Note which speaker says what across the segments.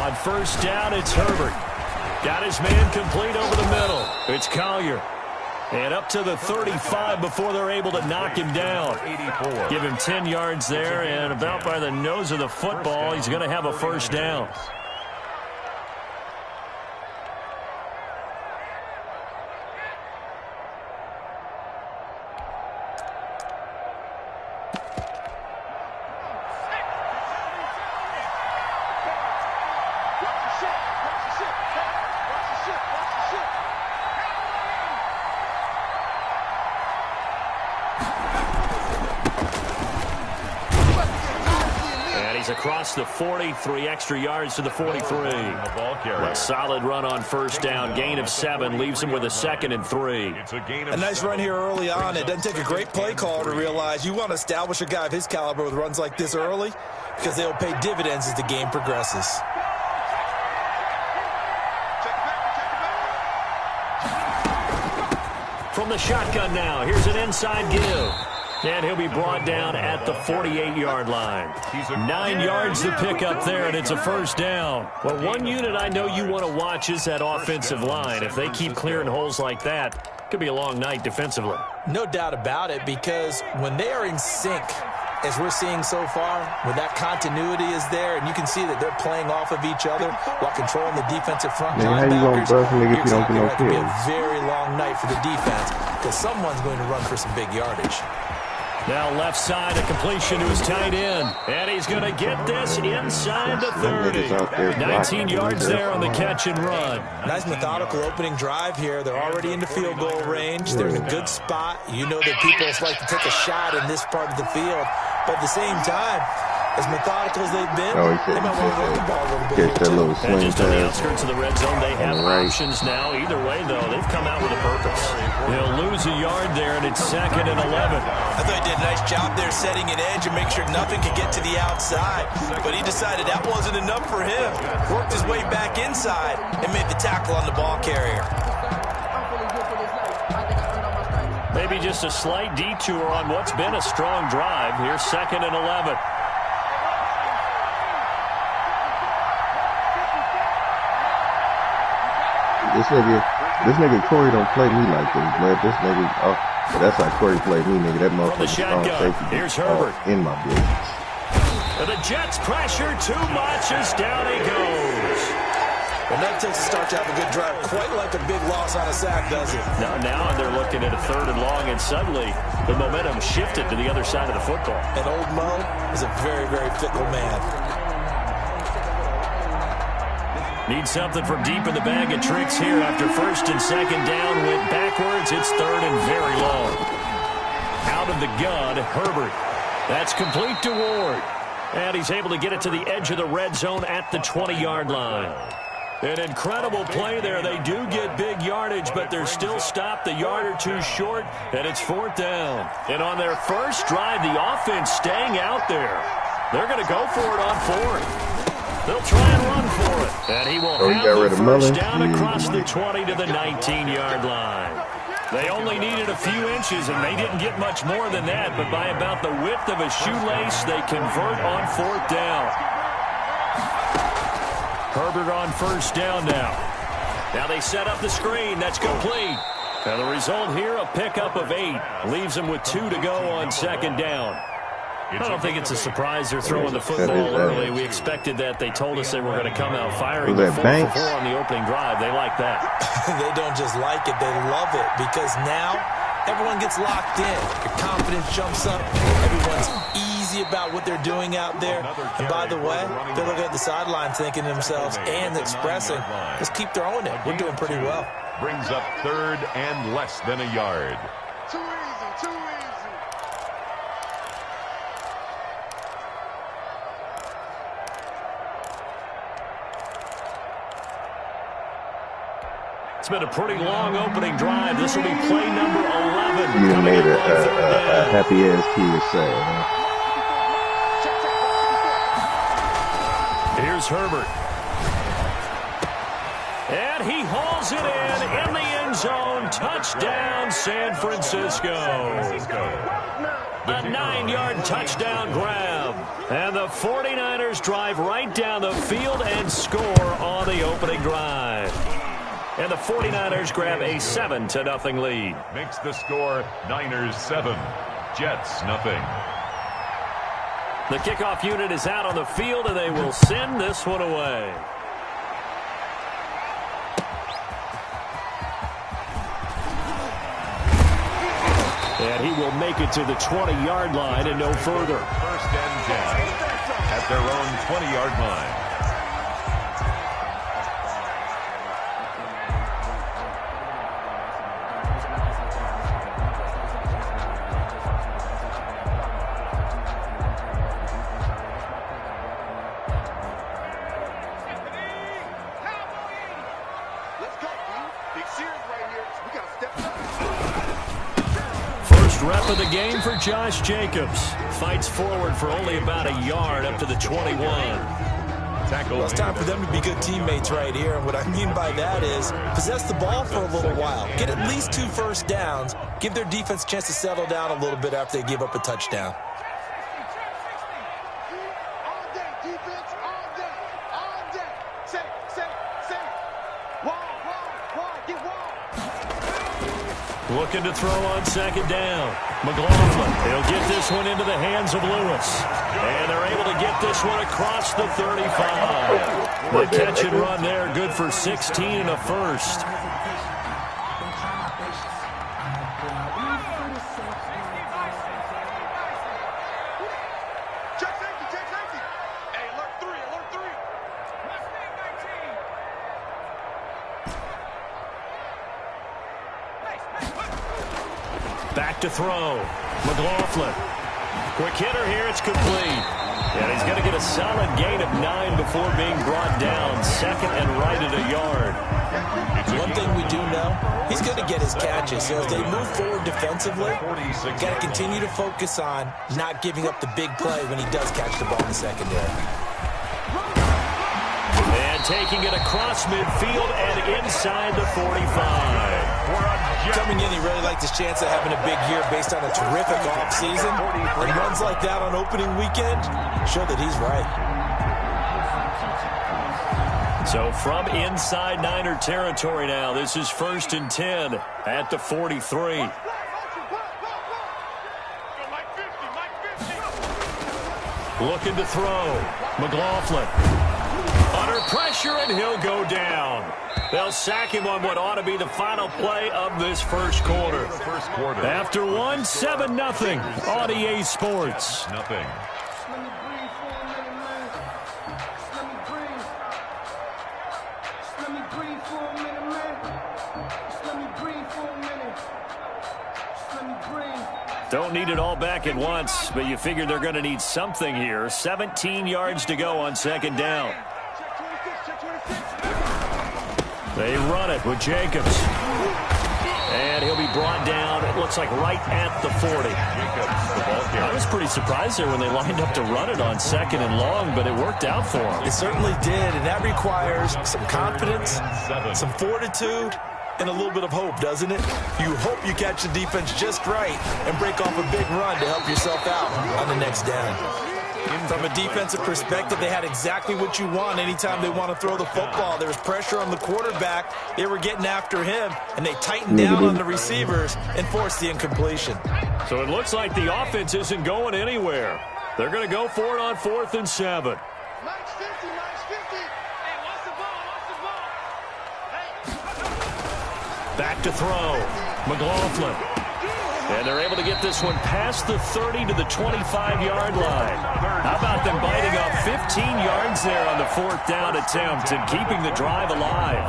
Speaker 1: On first down, it's Herbert. Got his man complete over the middle. It's Collier. And up to the 35 before they're able to knock him down. Give him 10 yards there, and about by the nose of the football, he's going to have a first down. Across the 40, 3 extra yards to the 43. A solid run on first down. Gain of 7 leaves him with a 2nd and 3.
Speaker 2: A nice run here early on. It doesn't take a great play caller to realize you want to establish a guy of his caliber with runs like this early because they'll pay dividends as the game progresses.
Speaker 1: From the shotgun now, here's an inside give. And he'll be brought down at the 48-yard line. 9 yards to pick up there, and it's a first down. Well, one unit I know you want to watch is that offensive line. If they keep clearing holes like that, it could be a long night defensively.
Speaker 2: No doubt about it, because when they are in sync, as we're seeing so far, when that continuity is there, and you can see that they're playing off of each other while controlling the defensive front linebackers, you're exactly right. It could be a very long night for the defense because someone's going to run for some big yardage.
Speaker 1: Now left side, a completion to his tight end. And he's going to get this inside the 30. 19 yards there on the catch and run.
Speaker 2: Nice methodical opening drive here. They're already into field goal range. They're in a good spot. You know that people like to take a shot in this part of the field. But at the same time, as methodical as they've been, they might want to run the ball a little bit.
Speaker 1: And just on the outskirts of the red zone, they have options now. Either way, though, they've come out with a purpose. They'll lose a yard there, and it's 2nd and 11.
Speaker 2: I thought he did a nice job there setting an edge and make sure nothing could get to the outside. But he decided that wasn't enough for him. Worked his way back inside and made the tackle on the ball carrier.
Speaker 1: Maybe just a slight detour on what's been a strong drive. Here's 2nd and 11.
Speaker 3: This nigga Corey don't play me like this, man. This nigga, that's how Corey played me, nigga. That motherfucker
Speaker 1: safety. Here's Herbert
Speaker 3: in my business.
Speaker 1: And the Jets pressure too much as down he goes.
Speaker 2: And that takes a start to have a good drive, quite like a big loss on a sack, does it?
Speaker 1: Now they're looking at a 3rd and long, and suddenly the momentum shifted to the other side of the football.
Speaker 2: And old Mo is a very, very fickle man.
Speaker 1: Need something from deep in the bag of tricks here after 1st and 2nd down. Went backwards. It's 3rd and very long. Out of the gun, Herbert. That's complete to Ward. And he's able to get it to the edge of the red zone at the 20-yard line. An incredible play there. They do get big yardage, but they're still stopped a yard or two short, and it's 4th down. And on their first drive, the offense staying out there. They're going to go for it on 4th. They'll try and run for it. And he will have the first down across the 20 to the 19-yard line. They only needed a few inches, and they didn't get much more than that. But by about the width of a shoelace, they convert on 4th down. Herbert on first down now. Now they set up the screen. That's complete. Now the result here, a pickup of 8. Leaves them with 2 to go on 2nd down. I don't think it's a surprise they're throwing the football early. We expected that. They told us they were going to come out firing the 4-for-4 on the opening drive. They like that.
Speaker 2: They don't just like it. They love it because now everyone gets locked in. Your confidence jumps up. Everyone's easy about what they're doing out there. And by the way, they're looking at the sideline thinking to themselves and expressing, just keep throwing it. We're doing pretty well.
Speaker 4: Brings up 3rd and less than a yard.
Speaker 5: Too easy, too easy.
Speaker 1: It's been a pretty long opening drive. This will be play number 11.
Speaker 3: You made a happy-ass key to say.
Speaker 1: Here's Herbert. And he hauls it in the end zone. Touchdown, San Francisco. A 9-yard touchdown grab. And the 49ers 49ers drive right down the field and score on the opening drive. And the 49ers grab a 7-0 lead.
Speaker 4: Makes the score Niners 7, Jets nothing.
Speaker 1: The kickoff unit is out on the field, and they will send this one away. And he will make it to the 20-yard line and no further.
Speaker 4: First and 10 at their own 20-yard line.
Speaker 1: Rep of the game for Josh Jacobs. Fights forward for only about a yard up to the 21.
Speaker 2: Well, it's time for them to be good teammates right here. And what I mean by that is possess the ball for a little while. Get at least 2 first downs. Give their defense a chance to settle down a little bit after they give up a touchdown.
Speaker 5: All day, defense, all day, all day. Say. Wall, get wall.
Speaker 1: Looking to throw on second down. McLaughlin, he'll get this one into the hands of Lewis. And they're able to get this one across the 35. The catch and run there, good for 16 and a first.
Speaker 5: Check safety. Hey, alert 3.
Speaker 1: Back to throw. McLaughlin. Quick hitter here. It's complete. And he's going to get a solid gain of 9 before being brought down. Second and right at a yard.
Speaker 2: One thing we do know, he's going to get his catches. So as they move forward defensively, got to continue to focus on not giving up the big play when he does catch the ball in the secondary.
Speaker 1: And taking it across midfield and inside the 45.
Speaker 2: Coming in, he really liked his chance of having a big year based on a terrific offseason. And runs like that on opening weekend show that he's right.
Speaker 1: So from inside Niner territory now, this is 1st and 10 at the 43. Looking to throw. McLaughlin. Under pressure, and he'll go down. They'll sack him on what ought to be the final play of this first quarter. After one, 7-0 on EA Sports.
Speaker 4: Nothing.
Speaker 1: Don't need it all back at once, but you figure they're going to need something here. 17 yards to go on second down. They run it with Jacobs. And he'll be brought down, it looks like right at the 40. I was pretty surprised there when they lined up to run it on second and long, but it worked out for them.
Speaker 2: It certainly did, and that requires some confidence, some fortitude, and a little bit of hope, doesn't it? You hope you catch the defense just right and break off a big run to help yourself out on the next down. From a defensive perspective, they had exactly what you want anytime they want to throw the football. There was pressure on the quarterback. They were getting after him, and they tightened down on the receivers and forced the incompletion.
Speaker 1: So it looks like the offense isn't going anywhere. They're going to go for it on 4th and 7.
Speaker 5: Minus 50. Hey, watch the ball. Hey.
Speaker 1: Back to throw. McLaughlin. And they're able to get this one past the 30 to the 25-yard line. How about them biting off 15 yards there on the 4th down attempt and keeping the drive alive?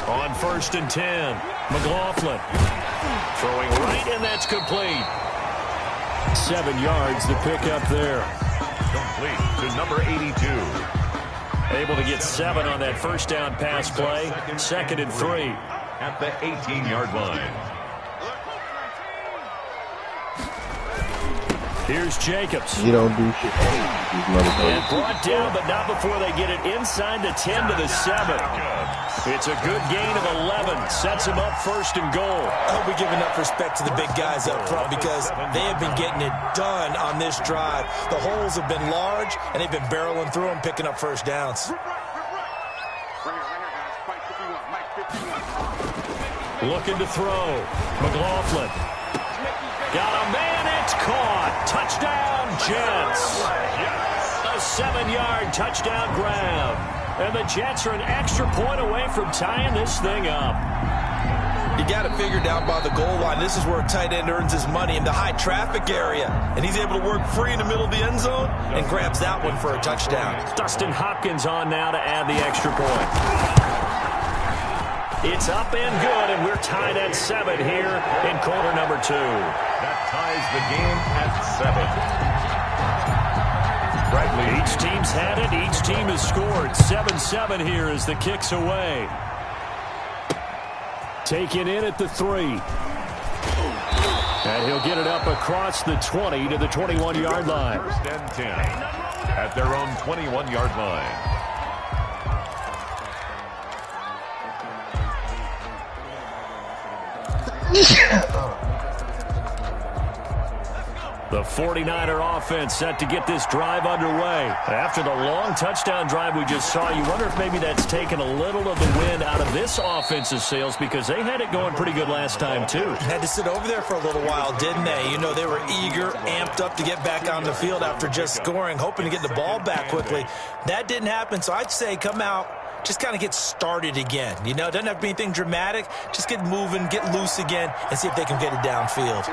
Speaker 1: On 1st and 10, McLaughlin throwing right, and that's complete. 7 yards to pick up there.
Speaker 4: Complete to number 82.
Speaker 1: Able to get 7 on that first down pass play. 2nd and 3.
Speaker 4: At the 18-yard line.
Speaker 1: Here's Jacobs.
Speaker 3: You don't do shit.
Speaker 1: And brought down, but not before they get it inside the 10 to the 7. It's a good gain of 11. Sets him up first and goal.
Speaker 2: I hope we give enough respect to the big guys up front because they have been getting it done on this drive. The holes have been large, and they've been barreling through them, picking up first downs.
Speaker 1: Looking to throw. McLaughlin. Got a man. It's caught. Touchdown, Jets. A 7-yard touchdown grab. And the Jets are an extra point away from tying this thing up.
Speaker 2: You got to figure down by the goal line. This is where a tight end earns his money in the high traffic area. And he's able to work free in the middle of the end zone and grabs that one for a touchdown.
Speaker 1: Dustin Hopkins on now to add the extra point. It's up and good, and we're tied at 7 here in quarter number 2.
Speaker 4: That ties the game at 7. Bradley.
Speaker 1: Each team's had it. Each team has scored. 7-7 here as the kick's away. Taken in at the 3. And he'll get it up across the 20 to the 21-yard line.
Speaker 4: First and 10 at their own 21-yard line.
Speaker 1: The 49er offense set to get this drive underway. After the long touchdown drive we just saw, you wonder if maybe that's taken a little of the wind out of this offense's sails because they had it going pretty good last time, too.
Speaker 2: Had to sit over there for a little while, didn't they? You know, they were eager, amped up to get back on the field after just scoring, hoping to get the ball back quickly. That didn't happen, so I'd say come out, just kind of get started again. You know, it doesn't have to be anything dramatic. Just get moving, get loose again, and see if they can get it downfield.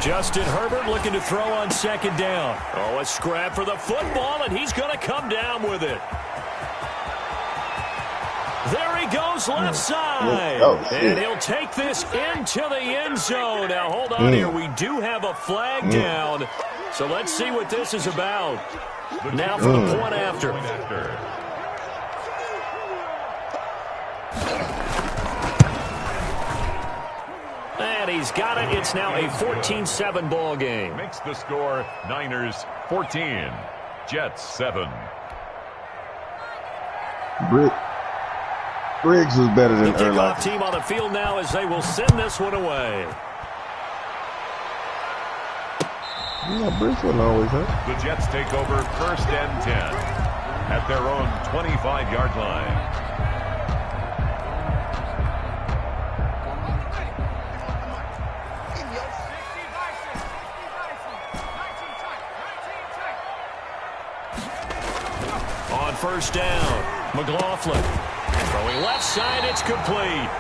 Speaker 1: Justin Herbert looking to throw on second down. Oh, a scrap for the football, and he's going to come down with it. There he goes left side. And he'll take this into the end zone. Now, hold on here. We do have a flag down. So let's see what this is about. Now for the point after. And he's got it. It's now a 14-7 ball game.
Speaker 4: Makes the score Niners 14, Jets 7.
Speaker 3: Briggs was better than
Speaker 1: the kickoff team on the field now as they will send this one away.
Speaker 3: Yeah, Briggs wasn't always hurt.
Speaker 4: The Jets take over first and 10 at their own 25-yard line.
Speaker 1: On first down, McLaughlin. Throwing left side, it's complete.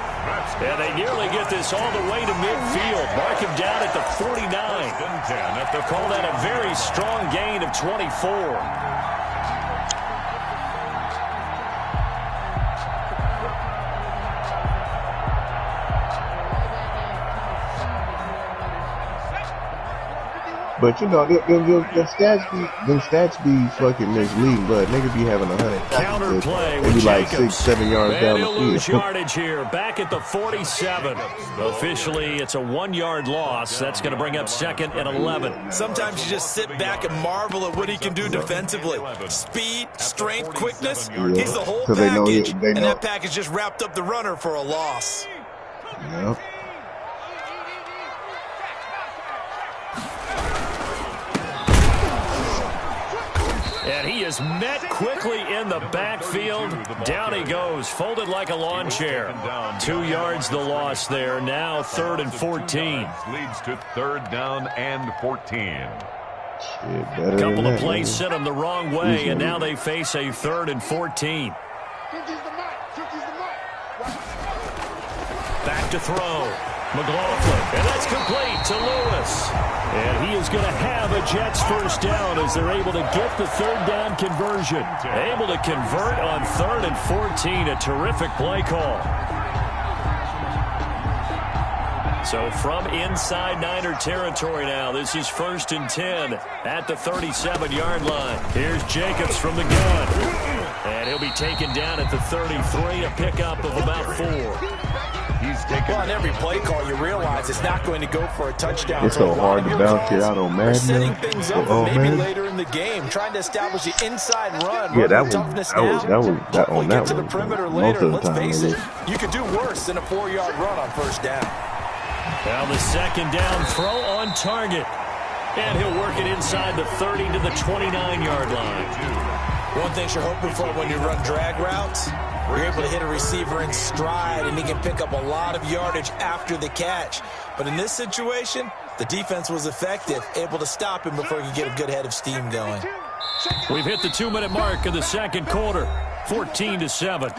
Speaker 1: And they nearly get this all the way to midfield. Mark him down at the 49. Call that a very strong gain of 24.
Speaker 3: But you know, them stats be fucking misleading, but nigga be having 100.
Speaker 1: Counter play
Speaker 3: they be
Speaker 1: with
Speaker 3: like
Speaker 1: Jacobs.
Speaker 3: 6-7 yards
Speaker 1: and
Speaker 3: down
Speaker 1: he'll
Speaker 3: the
Speaker 1: lose
Speaker 3: field.
Speaker 1: yardage here. Back at the 47. Officially, it's a 1-yard loss. That's going to bring up second and 11.
Speaker 2: Sometimes you just sit back and marvel at what he can do defensively. Speed, strength, quickness.
Speaker 3: Yeah.
Speaker 2: He's the whole
Speaker 3: 'Cause
Speaker 2: package.
Speaker 3: they know.
Speaker 2: And that package just wrapped up the runner for a loss.
Speaker 3: Yep.
Speaker 1: And he is met quickly in the backfield. Down he goes, folded like a lawn chair. 2 yards the loss there. Now 3rd and 14.
Speaker 4: Leads to 3rd down and 14.
Speaker 1: A couple of plays sent them the wrong way, and now they face a 3rd and 14. Back to throw. McLaughlin, and that's complete to Lewis. And he is going to have a Jets first down as they're able to get the 3rd down conversion. Able to convert on 3rd and 14. A terrific play call. So from inside Niner territory now, this is 1st and 10 at the 37-yard line. Here's Jacobs from the gun. And he'll be taken down at the 33, a pickup of about 4.
Speaker 4: He's taken.
Speaker 2: Well, on every play call, you realize it's not going to go for a touchdown.
Speaker 3: It's so hard to bounce it out on Madden.
Speaker 2: Setting things up for maybe later in the game, trying to establish the inside run.
Speaker 3: Yeah, that
Speaker 2: was
Speaker 3: on that one.
Speaker 2: Get to the perimeter later.
Speaker 3: Most of the
Speaker 2: Let's
Speaker 3: time,
Speaker 2: face it, you could do worse than a 4-yard run on first down.
Speaker 1: Now the second down throw on target. And he'll work it inside the 30 to the 29-yard line.
Speaker 2: One thing you're hoping for when you run drag routes, you're able to hit a receiver in stride, and he can pick up a lot of yardage after the catch. But in this situation, the defense was effective, able to stop him before he could get a good head of steam going.
Speaker 1: We've hit the 2-minute mark in the second quarter, 14-7.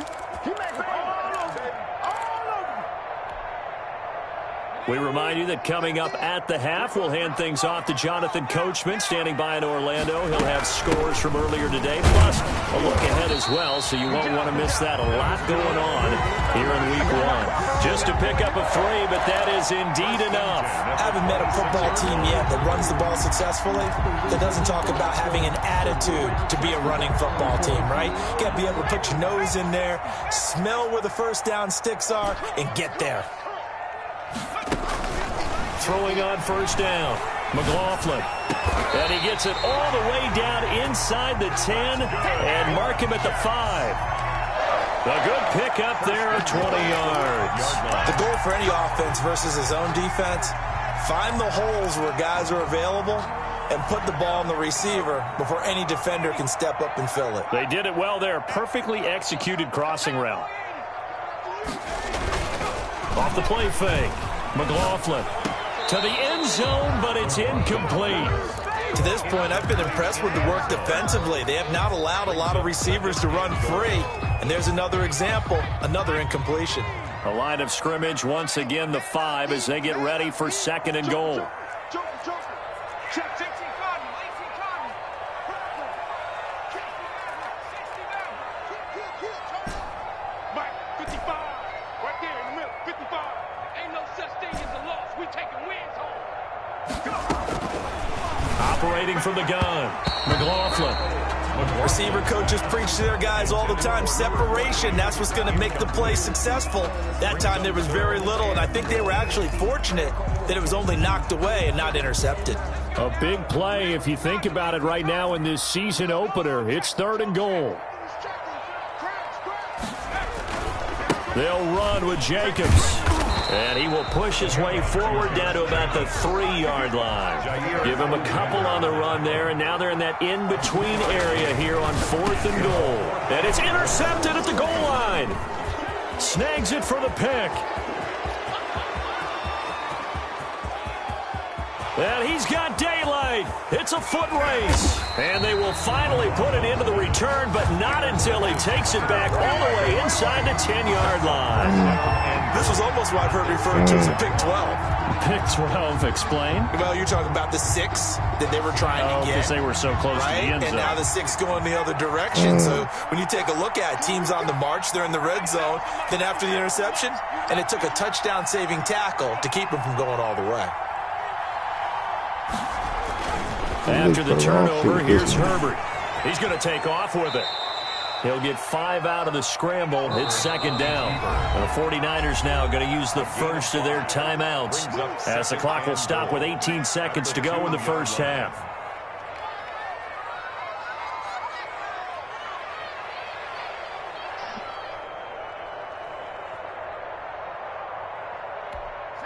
Speaker 1: We remind you that coming up at the half, we'll hand things off to Jonathan Coachman, standing by in Orlando. He'll have scores from earlier today, plus a look ahead as well, so you won't want to miss that. A lot going on here in Week 1. Just to pick up a 3, but that is indeed enough.
Speaker 2: I haven't met a football team yet that runs the ball successfully, that doesn't talk about having an attitude to be a running football team, right? You got to be able to put your nose in there, smell where the first down sticks are, and get there.
Speaker 1: Throwing on first down, McLaughlin. And he gets it all the way down inside the 10 and mark him at the 5. A good pickup there, 20 yards.
Speaker 2: The goal for any offense versus his own defense, find the holes where guys are available and put the ball on the receiver before any defender can step up and fill it.
Speaker 1: They did it well there. Perfectly executed crossing route. Off the play fake, McLaughlin. To the end zone, but it's incomplete.
Speaker 2: To this point, I've been impressed with the work defensively. They have not allowed a lot of receivers to run free. And there's another example, another incompletion.
Speaker 1: The line of scrimmage, once again, the 5 as they get ready for second and goal. Operating from the gun, McLaughlin.
Speaker 2: Receiver coaches preach to their guys all the time. Separation, that's what's going to make the play successful. That time there was very little, and I think they were actually fortunate that it was only knocked away and not intercepted.
Speaker 1: A big play if you think about it right now in this season opener. It's third and goal. They'll run with Jacobs. And he will push his way forward down to about the 3-yard line. Give him a couple on the run there, and now they're in that in-between area here on 4th and goal. And it's intercepted at the goal line. Snags it for the pick. And he's got daylight. It's a foot race. And they will finally put it into the return, but not until he takes it back all the way inside the 10-yard line.
Speaker 2: This was almost what I've heard referred to as a pick 12.
Speaker 1: Pick 12, explain.
Speaker 2: Well, you're talking about the 6 that they were trying to get.
Speaker 1: Because they were so close to the end zone.
Speaker 2: And now the 6 going the other direction. So when you take a look at it, teams on the march, they're in the red zone. Then after the interception, and it took a touchdown-saving tackle to keep them from going all the way.
Speaker 1: After the turnover, here's Herbert. He's going to take off with it. He'll get 5 out of the scramble. It's second down. And the 49ers now going to use the first of their timeouts as the clock will stop with 18 seconds to go in the first half.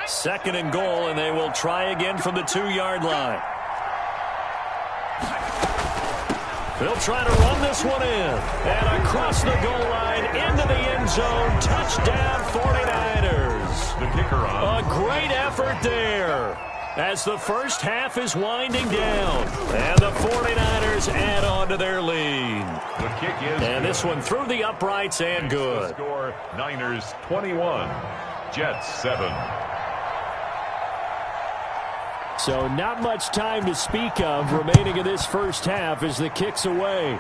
Speaker 1: Second and goal, and they will try again from the 2-yard line. They'll try to run this one in. And across the goal line, into the end zone. Touchdown, 49ers.
Speaker 4: The kicker on.
Speaker 1: A great effort there as the first half is winding down. And the 49ers add on to their lead.
Speaker 4: The kick is
Speaker 1: and this one through the uprights and good.
Speaker 4: The score, Niners 21, Jets 7.
Speaker 1: So not much time to speak of remaining in this first half as the kick's away.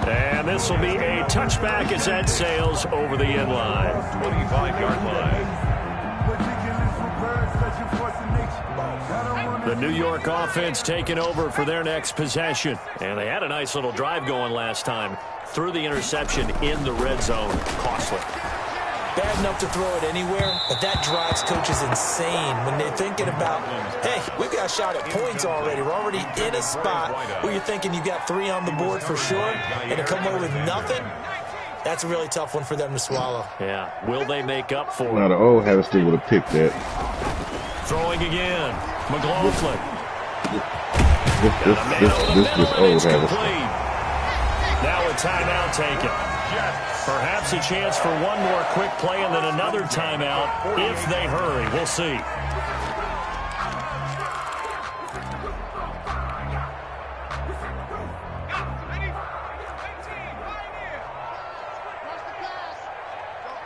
Speaker 1: And this will be a touchback as that sails over the end line.
Speaker 4: 25-yard line.
Speaker 1: The The New York offense taking over for their next possession. And they had a nice little drive going last time. Threw the interception in the red zone. Costly.
Speaker 2: Bad enough to throw it anywhere, but that drives coaches insane when they're thinking about, hey, we've got a shot at points already. We're already in a spot where you're thinking you've got 3 on the board for sure, and to come away with nothing, that's a really tough one for them to swallow.
Speaker 1: Yeah. Will they make up for it?
Speaker 3: Now the old Harris still would have picked that.
Speaker 1: Throwing again. McLaughlin.
Speaker 3: This old Harris.
Speaker 1: Now a timeout taken. Perhaps a chance for one more quick play and then another timeout if they hurry. We'll see.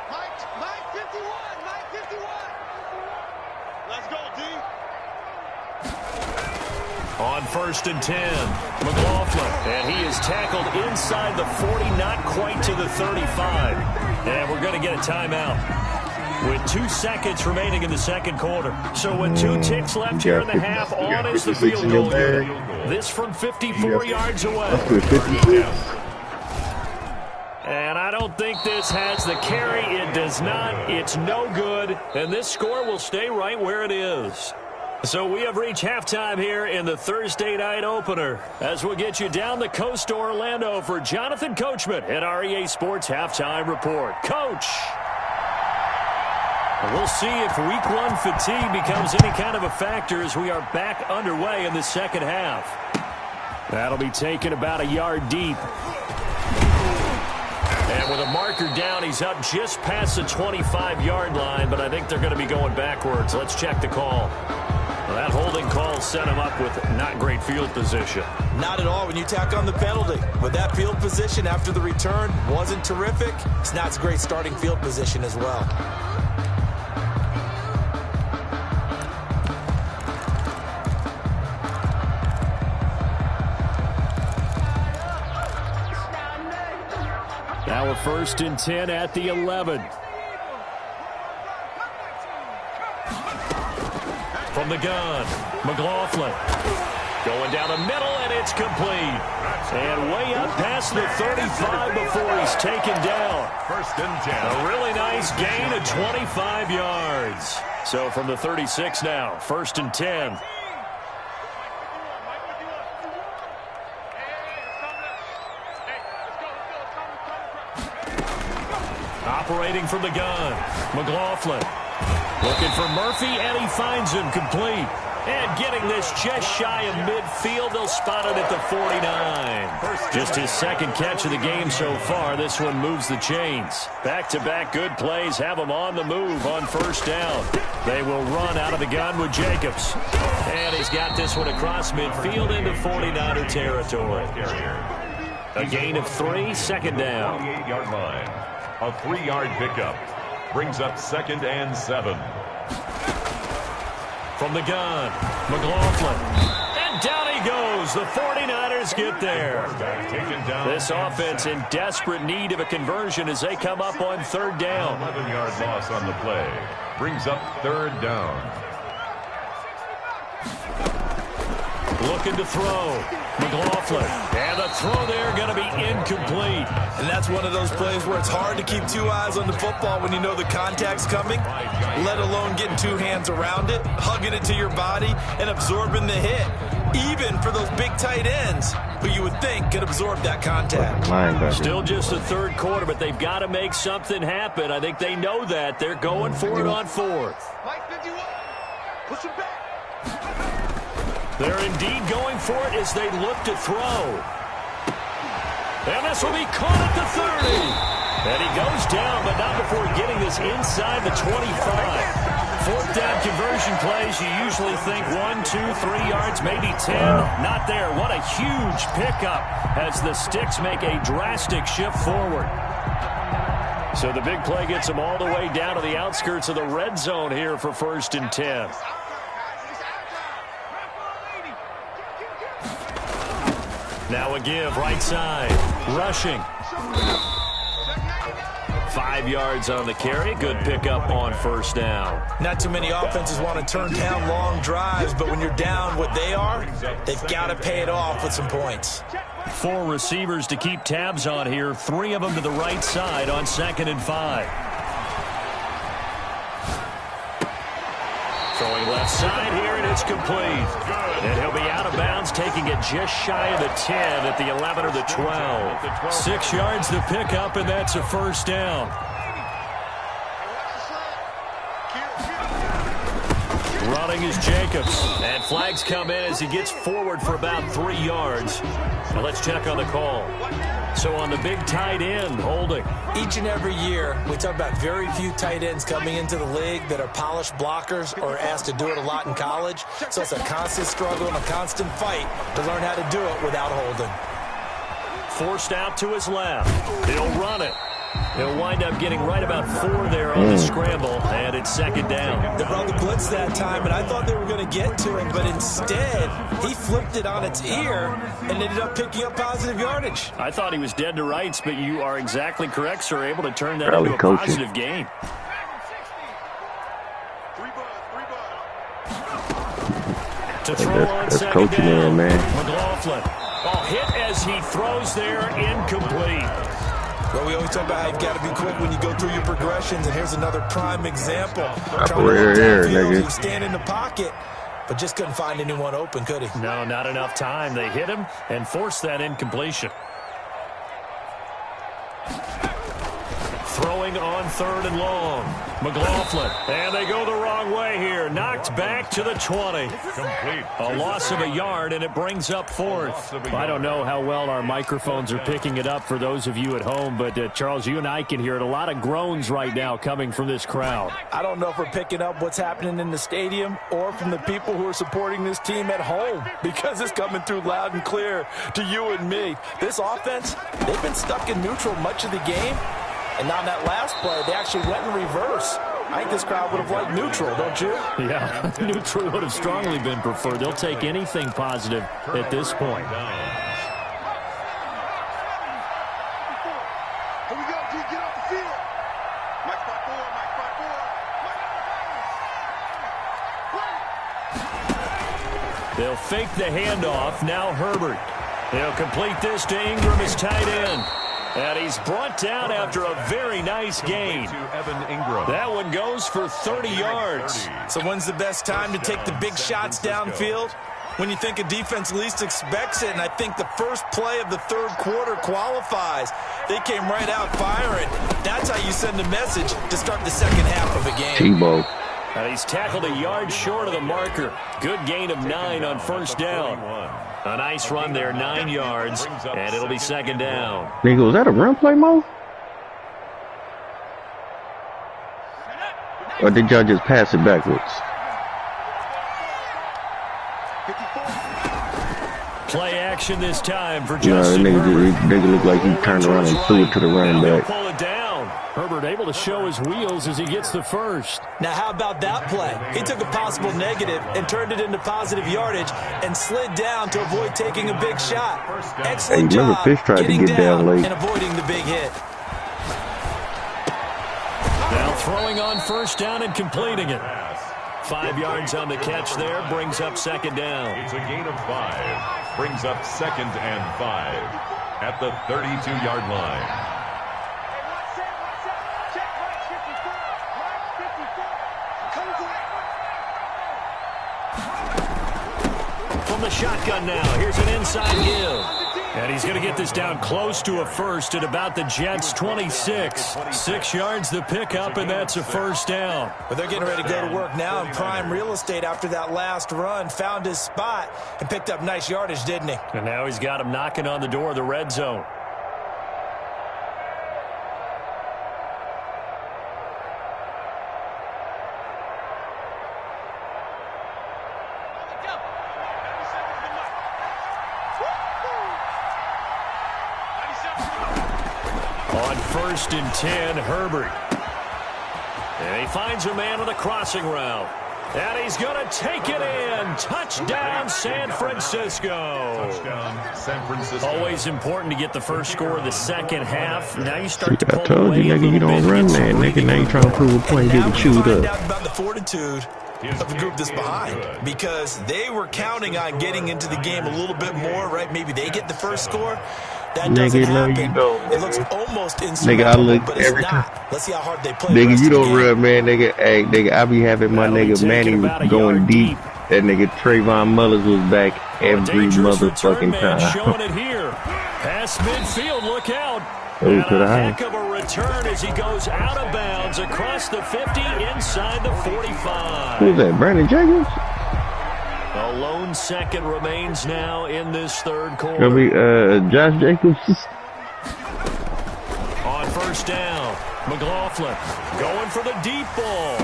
Speaker 5: Mike 51. Let's go, D.
Speaker 1: On 1st and 10, McLaughlin, and he is tackled inside the 40, not quite to the 35. And we're going to get a timeout with 2 seconds remaining in the second quarter. So with 2 ticks left here in the half, on is the field goal unit. This from 54 yards away. And I don't think this has the carry. It does not. It's no good. And this score will stay right where it is. So we have reached halftime here in the Thursday night opener as we'll get you down the coast to Orlando for Jonathan Coachman at REA Sports Halftime Report. Coach! We'll see if week 1 fatigue becomes any kind of a factor as we are back underway in the second half. That'll be taken about a yard deep. And with a marker down, he's up just past the 25-yard line, but I think they're going to be going backwards. Let's check the call. Well, that holding call set him up with not great field position.
Speaker 2: Not at all when you tack on the penalty. With that field position after the return wasn't terrific, it's not a great starting field position as well.
Speaker 1: Now a 1st and 10 at the 11. From the gun, McLaughlin. Going down the middle, and it's complete. And way up past the 35 before he's taken down.
Speaker 4: 1st and 10.
Speaker 1: A really nice gain of 25 yards. So from the 36 now, 1st and 10. Operating from the gun, McLaughlin. Looking for Murphy, and he finds him complete. And getting this just shy of midfield, they'll spot it at the 49. Just his 2nd catch of the game so far. This one moves the chains. Back-to-back good plays have him on the move on 1st down. They will run out of the gun with Jacobs. And he's got this one across midfield into 49er territory. A gain of 3, 2nd down.
Speaker 4: 48-yard line. A 3-yard pickup. Brings up 2nd and 7.
Speaker 1: From the gun, McLaughlin. And down he goes. The 49ers get there. This offense in desperate need of a conversion as they come up on 3rd down.
Speaker 4: 11-yard loss on the play. Brings up 3rd down.
Speaker 1: Looking to throw. McLaughlin. And the throw there going to be incomplete.
Speaker 2: And that's one of those plays where it's hard to keep 2 eyes on the football when you know the contact's coming, let alone getting 2 hands around it, hugging it to your body, and absorbing the hit. Even for those big tight ends who you would think could absorb that contact.
Speaker 1: Still just the 3rd quarter, but they've got to make something happen. I think they know that. They're going for it on 4th.
Speaker 5: Mike 51. Push him back.
Speaker 1: They're indeed going for it as they look to throw. And this will be caught at the 30. And he goes down, but not before getting this inside the 25. 4th down conversion plays, you usually think 1, 2, 3 yards, maybe 10. Not there. What a huge pickup as the Sticks make a drastic shift forward. So the big play gets them all the way down to the outskirts of the red zone here for 1st and 10. Now a give, right side, rushing. 5 yards on the carry. Good pickup on first down.
Speaker 2: Not too many offenses want to turn down long drives, but when you're down what they are, they've got to pay it off with some points.
Speaker 1: 4 receivers to keep tabs on here. 3 of them to the right side on 2nd and 5. Throwing left side here, and it's complete. And he'll be out of bounds, taking it just shy of the 10 at the 11 or the 12. 6 yards to pick up, and that's a first down. Running is Jacobs. And flags come in as he gets forward for about 3 yards. Now let's check on the call. So on the big tight end, holding.
Speaker 2: Each and every year, we talk about very few tight ends coming into the league that are polished blockers or asked to do it a lot in college. So it's a constant struggle and a constant fight to learn how to do it without holding.
Speaker 1: Forced out to his left. He'll run it. He'll wind up getting right about 4 there on the scramble, and it's 2nd down.
Speaker 2: They brought the blitz that time, and I thought they were going to get to him, but instead, he flipped it on its ear and ended up picking up positive yardage.
Speaker 1: I thought he was dead to rights, but you are exactly correct, sir, able to turn that into a positive gain. To throw on 2nd down, McLaughlin. Oh, hit as he throws there, incomplete.
Speaker 2: Well, we always talk about how you've got to be quick when you go through your progressions, and here's another prime example. He stand in the pocket, but just couldn't find anyone open, could he?
Speaker 1: No, not enough time. They hit him and forced that incompletion. Throwing on 3rd and long. McLaughlin. And they go the wrong way here. Knocked back to the 20.
Speaker 4: Complete.
Speaker 1: A loss of a yard, and it brings up 4th. I don't know how well our microphones are picking it up for those of you at home, but Charles, you and I can hear it. A lot of groans right now coming from this crowd.
Speaker 2: I don't know if we're picking up what's happening in the stadium or from the people who are supporting this team at home, because it's coming through loud and clear to you and me. This offense, they've been stuck in neutral much of the game. And on that last play, they actually went in reverse. I think this crowd would have liked neutral, don't you?
Speaker 1: Yeah, neutral would have strongly been preferred. They'll take anything positive at this point.
Speaker 5: Here we go, D, get off the field. Mike spot 4,
Speaker 1: They'll fake the handoff. Now Herbert. They'll complete this to Ingram as tight end. And he's brought down after a very nice gain. That one goes for 30 yards.
Speaker 2: So when's the best time to take the big shots downfield? When you think a defense least expects it, and I think the first play of the 3rd quarter qualifies. They came right out firing. That's how you send a message to start the second half of a game.
Speaker 3: Tebow.
Speaker 1: And he's tackled a yard short of the marker. Good gain of 9 on first down. A nice run there, 9 yards, and it'll be 2nd down.
Speaker 3: Nigga, was that a run play, Mo? Or did y'all just pass it backwards?
Speaker 1: Play action this time for Justin
Speaker 3: nigga looked like he turned around and threw it to the running back.
Speaker 1: Pull it down. Herbert able to show his wheels as he gets the first.
Speaker 2: Now, how about that play? He took a possible negative and turned it into positive yardage and slid down to avoid taking a big shot. Excellent job getting down late and avoiding the big hit.
Speaker 1: Now throwing on first down and completing it. 5 yards on the catch there, brings up 2nd down.
Speaker 4: It's a gain of 5. Brings up 2nd and 5 at the 32-yard line.
Speaker 1: From the shotgun now, here's an inside give. And he's going to get this down close to a first at about the Jets' 26. 6 yards the pickup, and that's a first down.
Speaker 2: But they're getting ready to go to work now in prime real estate after that last run. Found his spot and picked up nice yardage, didn't he?
Speaker 1: And now he's got him knocking on the door of the red zone. On 1st and 10, Herbert. And he finds a man on the crossing route. And he's going to take it in. Touchdown, San Francisco.
Speaker 4: Touchdown, San Francisco.
Speaker 1: Always important to get the first score of the second half. Now you start to
Speaker 3: I
Speaker 1: pull
Speaker 3: told
Speaker 1: away
Speaker 3: you,
Speaker 1: a
Speaker 3: nigga, you
Speaker 1: little
Speaker 3: don't
Speaker 1: bit.
Speaker 3: run that, nigga. Now you trying to prove a point, you
Speaker 2: Now
Speaker 3: get
Speaker 2: we
Speaker 3: chewed
Speaker 2: find
Speaker 3: up.
Speaker 2: out about the fortitude of the group that's behind, because they were counting on getting into the game a little bit more, right? Maybe they get the first score. That doesn't
Speaker 3: Nigga, no,
Speaker 2: happen.
Speaker 3: you don't.
Speaker 2: It looks almost
Speaker 3: Nigga, I
Speaker 2: insurmountable,
Speaker 3: look
Speaker 2: but it's
Speaker 3: every
Speaker 2: not.
Speaker 3: time.
Speaker 2: Let's see how hard they play. the
Speaker 3: Nigga,
Speaker 2: rest
Speaker 3: you
Speaker 2: of the
Speaker 3: don't
Speaker 2: game.
Speaker 3: run, man, nigga. Hey, nigga, I be having my
Speaker 1: That'll be
Speaker 3: nigga
Speaker 1: taken
Speaker 3: Manny
Speaker 1: about a
Speaker 3: going
Speaker 1: yard
Speaker 3: deep.
Speaker 1: deep.
Speaker 3: That nigga Trayvon Mullins was back every
Speaker 1: Dangerous return
Speaker 3: motherfucking
Speaker 1: man showing
Speaker 3: time.
Speaker 1: it here. Past midfield, look out.
Speaker 3: Oh,
Speaker 1: And
Speaker 3: to the
Speaker 1: a
Speaker 3: high.
Speaker 1: heck of a return as he goes out of bounds across the 50 inside the 45.
Speaker 3: Who's that, Brandon Jacobs?
Speaker 1: A lone second remains now in this third quarter.
Speaker 3: Gonna be Josh Jacobs.
Speaker 1: On first down, McLaughlin going for the deep ball.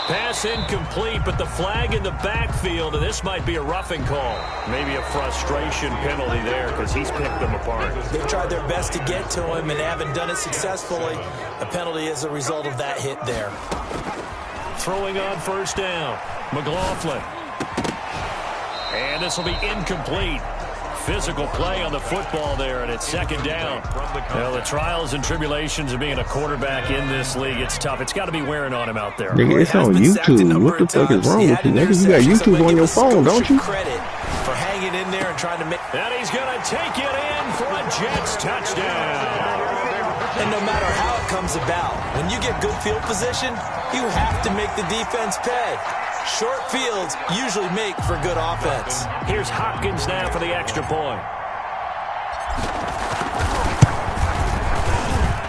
Speaker 1: Pass incomplete, but the flag in the backfield, and this might be a roughing call. Maybe a frustration penalty there because he's picked them apart.
Speaker 2: They've tried their best to get to him and haven't done it successfully. A penalty is a result of that hit there.
Speaker 1: Throwing on first down, McLaughlin. And this will be incomplete. Physical play on the football there, and it's second down. Well, the trials and tribulations of being a quarterback in this league, it's tough. It's got to be wearing on him out there.
Speaker 3: Nigga, it's on YouTube. What the fuck is wrong with you, nigga? You got YouTube on your phone, don't you?
Speaker 2: Credit for hanging in there and trying to make.
Speaker 1: And he's going to take it in for a Jets touchdown.
Speaker 2: And no matter how it comes about, when you get good field position, you have to make the defense pay. Short fields usually make for good offense.
Speaker 1: Here's Hopkins now for the extra point.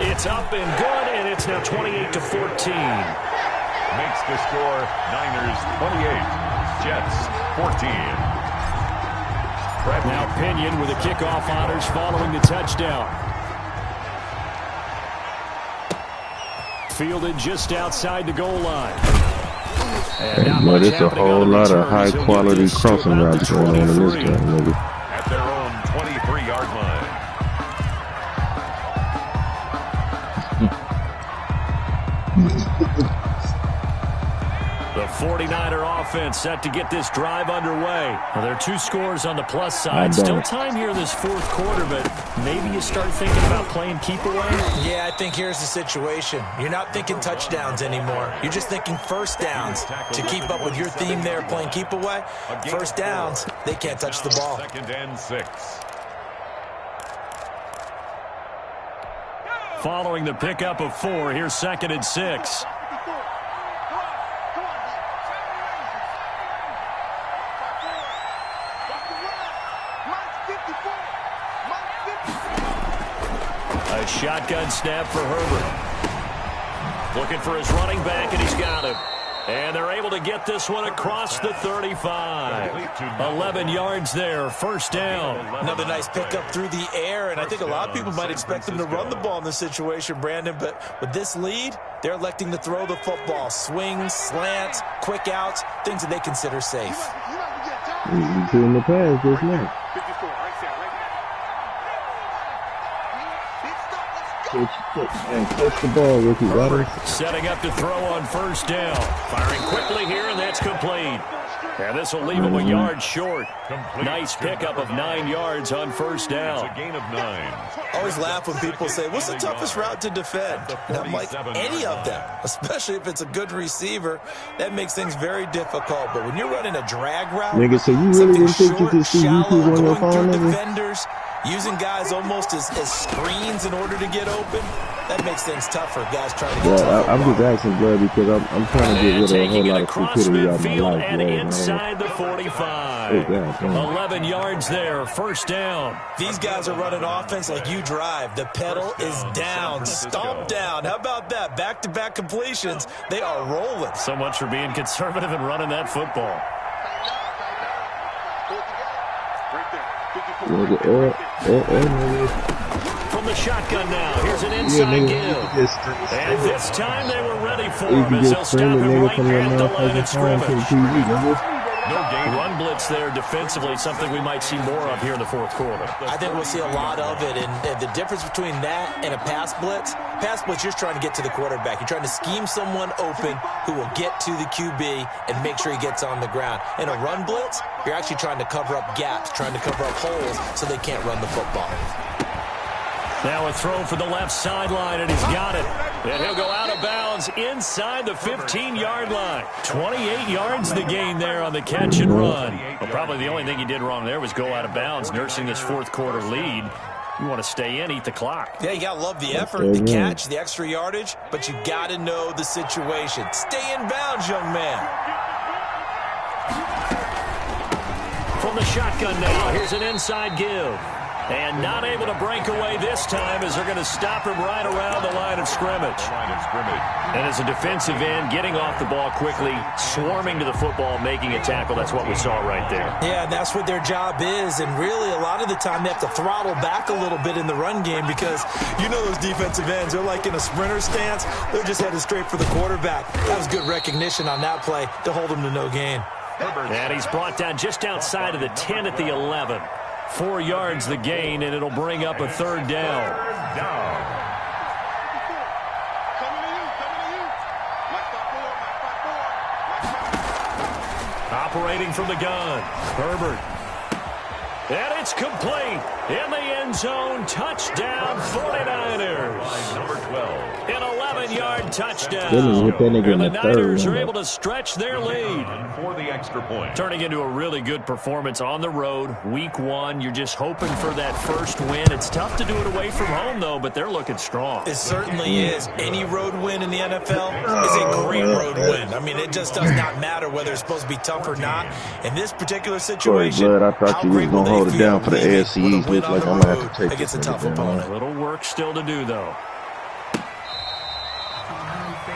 Speaker 1: It's up and good, and it's now 28-14.
Speaker 4: Makes the score Niners 28, Jets 14.
Speaker 1: Now Pinion with the kickoff honors following the touchdown. Fielded just outside the goal line.
Speaker 3: Hey, boy, there's a whole lot of high-quality crossing routes going on in this game, nigga.
Speaker 4: At their own 23-yard line.
Speaker 1: The 49er offense set to get this drive underway. Well, there are two scores on the plus side. Still time here in this fourth quarter, but maybe you start thinking about playing keep away.
Speaker 2: Yeah, I think here's the situation. You're not thinking touchdowns anymore. You're just thinking first downs. To keep up with your theme there, playing keep away, first downs, they can't touch the ball.
Speaker 4: Second and 6.
Speaker 1: Following the pickup of 4, here's second and 6. A shotgun snap for Herbert. Looking for his running back, and he's got him. And they're able to get this one across the 35. 11 yards there, first down.
Speaker 2: Another nice pickup through the air, and I think a lot of people might expect them to run the ball in this situation, Brandon, but with this lead, they're electing to throw the football. Swings, slants, quick outs, things that they consider safe.
Speaker 3: You two in the pass just now. Catch the ball, Ricky Watters.
Speaker 1: Setting up to throw on first down. Firing quickly here, and that's complete. And this will leave him a yard short. Nice pickup of 9 yards on first down.
Speaker 4: It's a gain of 9.
Speaker 2: Always laugh when people say, what's the toughest route to defend? And I'm like, any of them, especially if it's a good receiver. That makes things very difficult. But when you're running a drag route,
Speaker 3: nigga, so you really didn't think you could see YouTube on your phone, nigga?
Speaker 2: Defenders, using guys almost as screens in order to get open, that makes things tough for guys trying to get
Speaker 3: Well, I'm just asking, bro, because I'm trying to get rid of a whole lot of stupidity out of my life,
Speaker 1: and
Speaker 3: bro.
Speaker 1: inside the 45. 11 yards there, first down.
Speaker 2: These guys are running offense like you drive. The pedal is down, stomp down. How about that? Back-to-back completions. They are rolling.
Speaker 1: So much for being conservative and running that football. From the shotgun now, here's an inside give. And this time they were ready for him as they'll stop him right at the line of scrimmage.
Speaker 4: No gain.
Speaker 1: Run blitz there defensively, something we might see more of here in the fourth quarter.
Speaker 2: I think we'll see a lot of it, and the difference between that and a pass blitz, you're trying to get to the quarterback. You're trying to scheme someone open who will get to the QB and make sure he gets on the ground. In a run blitz, you're actually trying to cover up gaps, trying to cover up holes so they can't run the football.
Speaker 1: Now a throw for the left sideline, and he's got it. And he'll go out of bounds inside the 15-yard line. 28 yards the gain there on the catch and run. Well, probably the only thing he did wrong there was go out of bounds, nursing this fourth quarter lead. You want to stay in, eat the clock.
Speaker 2: Yeah, you got to love the effort, the catch, the extra yardage, but you got to know the situation. Stay in bounds, young man.
Speaker 1: From the shotgun now, here's an inside give. And not able to break away this time as they're going to stop him right around the line of scrimmage. And as a defensive end, getting off the ball quickly, swarming to the football, making a tackle. That's what we saw right there.
Speaker 2: Yeah, that's what their job is. And really, a lot of the time, they have to throttle back a little bit in the run game because you know those defensive ends, they're like in a sprinter stance. They're just headed straight for the quarterback. That was good recognition on that play to hold him to no gain.
Speaker 1: And he's brought down just outside of the 10 at the 11. 4 yards the gain, and it'll bring up a third down. Operating from the gun, Herbert. And it's complete. In the end zone, touchdown 49ers.
Speaker 4: Number 12.
Speaker 1: An 11-yard touchdown.
Speaker 3: And
Speaker 1: the Niners are able to stretch their lead.
Speaker 4: For the extra point.
Speaker 1: Turning into a really good performance on the road. Week 1, you're just hoping for that first win. It's tough to do it away from home, though, but they're looking strong.
Speaker 2: It certainly is. Any road win in the NFL is a great road win. I mean, it just does not matter whether it's supposed to be tough or not. In this particular situation,
Speaker 3: I thought you was going to hold it down for the AFC East. Looks like I'm going to have to take
Speaker 2: against a tough opponent.
Speaker 1: A little work still to do, though.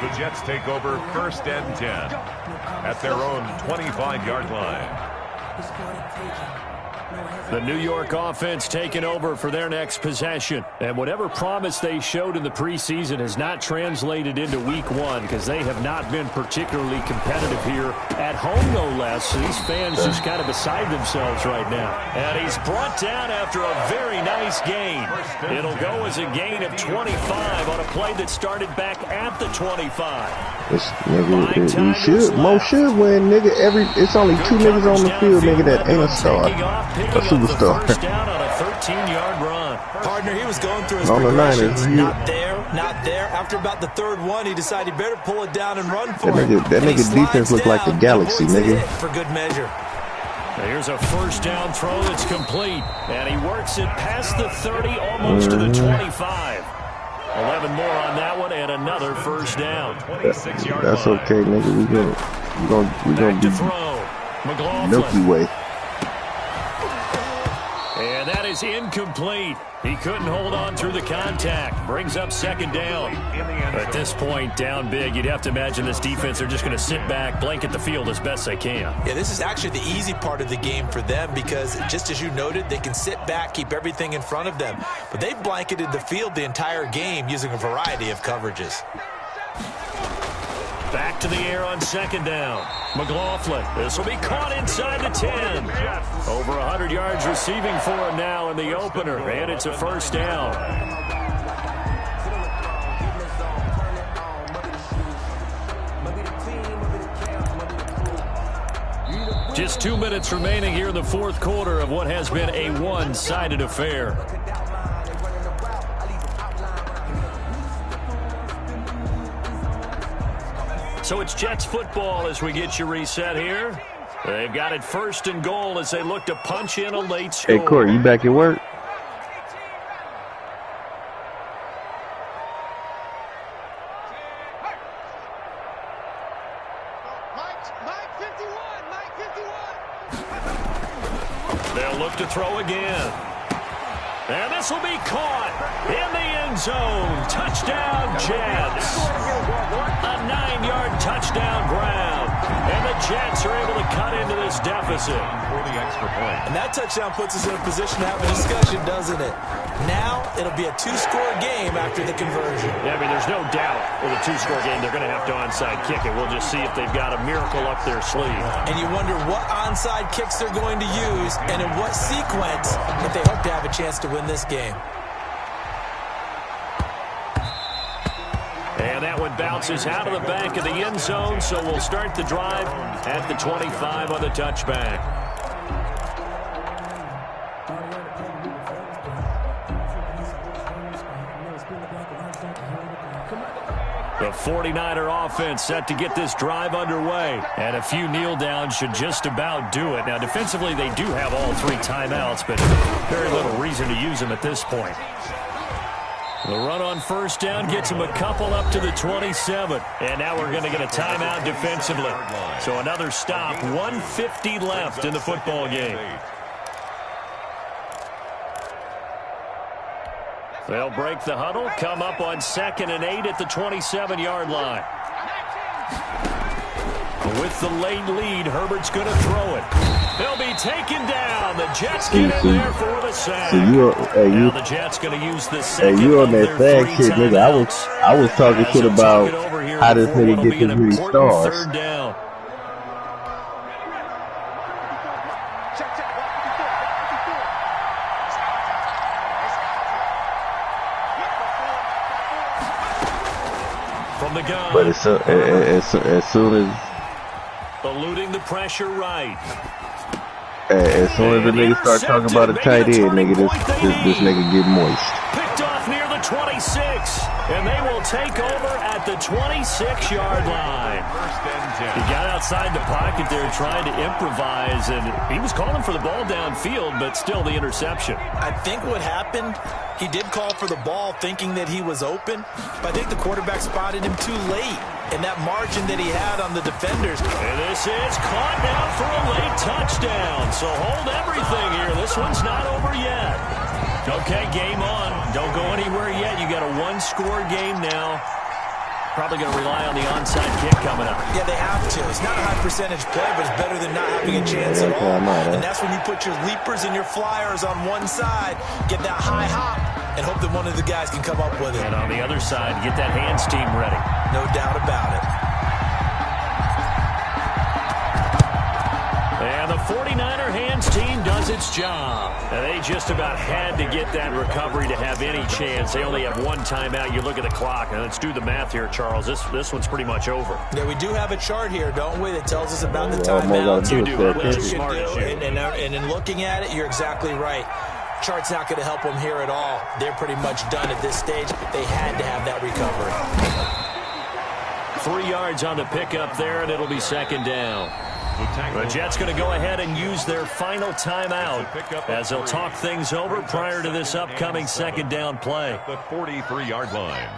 Speaker 4: The Jets take over first and 10 at their own 25-yard line.
Speaker 1: The New York offense taking over for their next possession. And whatever promise they showed in the preseason has not translated into week 1 because they have not been particularly competitive here at home, no less. So these fans just kind of beside themselves right now. And he's brought down after a very nice gain. It'll go as a gain of 25 on a play that started back at the 25.
Speaker 3: This nigga, Mo should win, nigga. It's only 2 niggas on the field, nigga, that ain't a star. A superstar.
Speaker 1: First down on a 13-yard run.
Speaker 2: Partner, he was going through his
Speaker 3: on
Speaker 2: progressions.
Speaker 3: The
Speaker 2: not there. After about the third one, he decided he better pull it down and run for it.
Speaker 3: That nigga defense looked like the Galaxy, nigga.
Speaker 2: For good measure.
Speaker 1: Here's a first down throw that's complete. And he works it past the 30, almost to the 25. 11 more on that one, and another first down.
Speaker 3: That's okay, nigga. We gonna
Speaker 1: to throw. McLaughlin.
Speaker 3: Milky Way.
Speaker 1: And that is incomplete. He couldn't hold on through the contact. Brings up second down. At this point, down big, you'd have to imagine this defense, they're just going to sit back, blanket the field as best they can.
Speaker 2: Yeah, this is actually the easy part of the game for them because, just as you noted, they can sit back, keep everything in front of them. But they've blanketed the field the entire game using a variety of coverages.
Speaker 1: Back to the air on second down. McLaughlin. This will be caught inside the 10. Over 100 yards receiving for him now in the opener, and it's a first down. Just 2 minutes remaining here in the fourth quarter of what has been a one-sided affair. So it's Jets football as we get you reset here. They've got it first and goal as they look to punch in a late score.
Speaker 3: Hey, Corey, you back at work?
Speaker 1: They'll look to throw again. And this will be caught in the end zone. Touchdown, Jets. A 9-yard touchdown ground. And the Jets are able to cut into this deficit.
Speaker 4: For the extra point.
Speaker 2: And that touchdown puts us in a position to have a discussion, doesn't it? Now it'll be a 2-score game after the conversion.
Speaker 1: Yeah, I mean, there's no doubt with a 2-score game they're going to have to onside kick it. We'll just see if they've got a miracle up their sleeve.
Speaker 2: And you wonder what onside kicks they're going to use and in what sequence if they hope to have a chance to win this game.
Speaker 1: And that one bounces out of the back of the end zone, so we'll start the drive at the 25 on the touchback. The 49er offense set to get this drive underway. And a few kneel downs should just about do it. Now, defensively, they do have all 3 timeouts, but very little reason to use them at this point. The run on first down gets him a couple up to the 27. And now we're going to get a timeout defensively. So another stop, 1:50 left in the football game. They'll break the huddle, come up on 2nd and 8 at the 27-yard line. With the late lead, Herbert's going to throw it. He'll be taken down. The Jets get in there for the sack. Now the Jets going to use the second.
Speaker 3: Hey, you on that sack shit, nigga. I was talking shit about how this nigga get the 3 stars.
Speaker 1: Third down. From the gun.
Speaker 3: But as soon as
Speaker 1: eluding the pressure right.
Speaker 3: As soon as the nigga start talking about a tight end, nigga, this nigga get moist.
Speaker 1: Picked off near the 26, and they will take over at the 26-yard line. He got outside the pocket there trying to improvise, and he was calling for the ball downfield, but still the interception.
Speaker 2: I think what happened, he did call for the ball thinking that he was open, but I think the quarterback spotted him too late. And that margin that he had on the defenders.
Speaker 1: And this is caught now for a late touchdown. So hold everything here. This one's not over yet. Okay, game on. Don't go anywhere yet. You got a 1-score game now. Probably going to rely on the onside kick coming up.
Speaker 2: Yeah, they have to. It's not a high percentage play, but it's better than not having a chance at all. And that's when you put your leapers and your flyers on one side, get that high hop, and hope that one of the guys can come up with it.
Speaker 1: And on the other side, get that hands team ready.
Speaker 2: No doubt about it.
Speaker 1: And the 49er hands team does its job. And they just about had to get that recovery to have any chance. They only have 1 timeout. You look at the clock, and let's do the math here, Charles. This one's pretty much over.
Speaker 2: Yeah, we do have a chart here, don't we, that tells us about the timeouts.
Speaker 1: You do.
Speaker 2: What you can do. And in looking at it, you're exactly right. Chart's not going to help them here at all. They're pretty much done at this stage. They had to have that recovery.
Speaker 1: 3 yards on the pickup there, and it'll be 2nd down. The Jets going to go ahead and use their final timeout as they'll talk things over prior to this upcoming 2nd down play.
Speaker 4: The 43-yard line.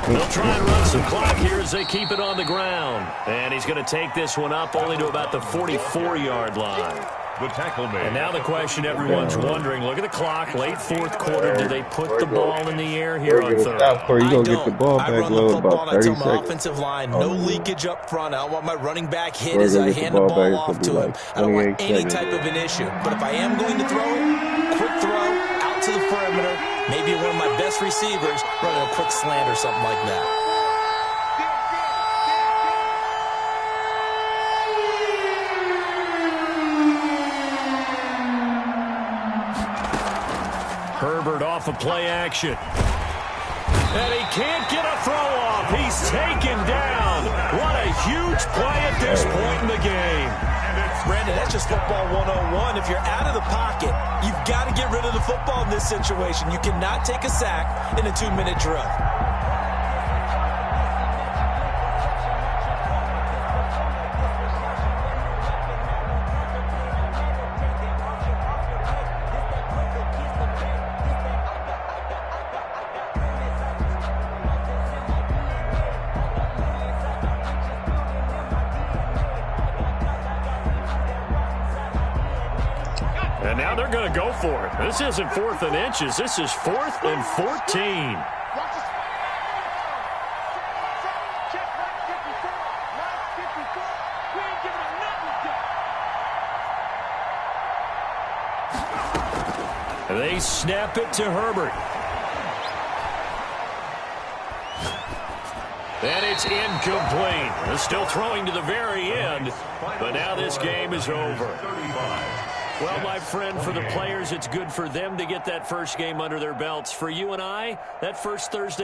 Speaker 1: They'll try and run some clock here as they keep it on the ground. And he's going to take this one up only to about the 44-yard line.
Speaker 4: The tackle made.
Speaker 1: And now the question everyone's wondering, look at the clock, late 4th quarter. Do they put the ball in the air here on 3rd?
Speaker 3: You gonna get the ball back low about 30 seconds.
Speaker 2: My offensive line, no leakage up front. I don't want my running back hit as I hand the ball off to him. I don't want any type of an issue. But if I am going to throw it, quick throw, out to the perimeter, maybe one of my best receivers running a quick slant or something like that.
Speaker 1: Herbert off of play action. And he can't get a throw off. He's taken down. What a huge play at this point in the game.
Speaker 2: Brandon, that's just football 101. If you're out of the pocket, you've got to get rid of the football in this situation. You cannot take a sack in a 2-minute drill.
Speaker 1: And now they're going to go for it. This isn't 4th and inches. This is 4th and 14. They snap it to Herbert. And it's incomplete. They're still throwing to the very end, but now this game is over. Well, my friend, for the players, it's good for them to get that first game under their belts. For you and I, that first Thursday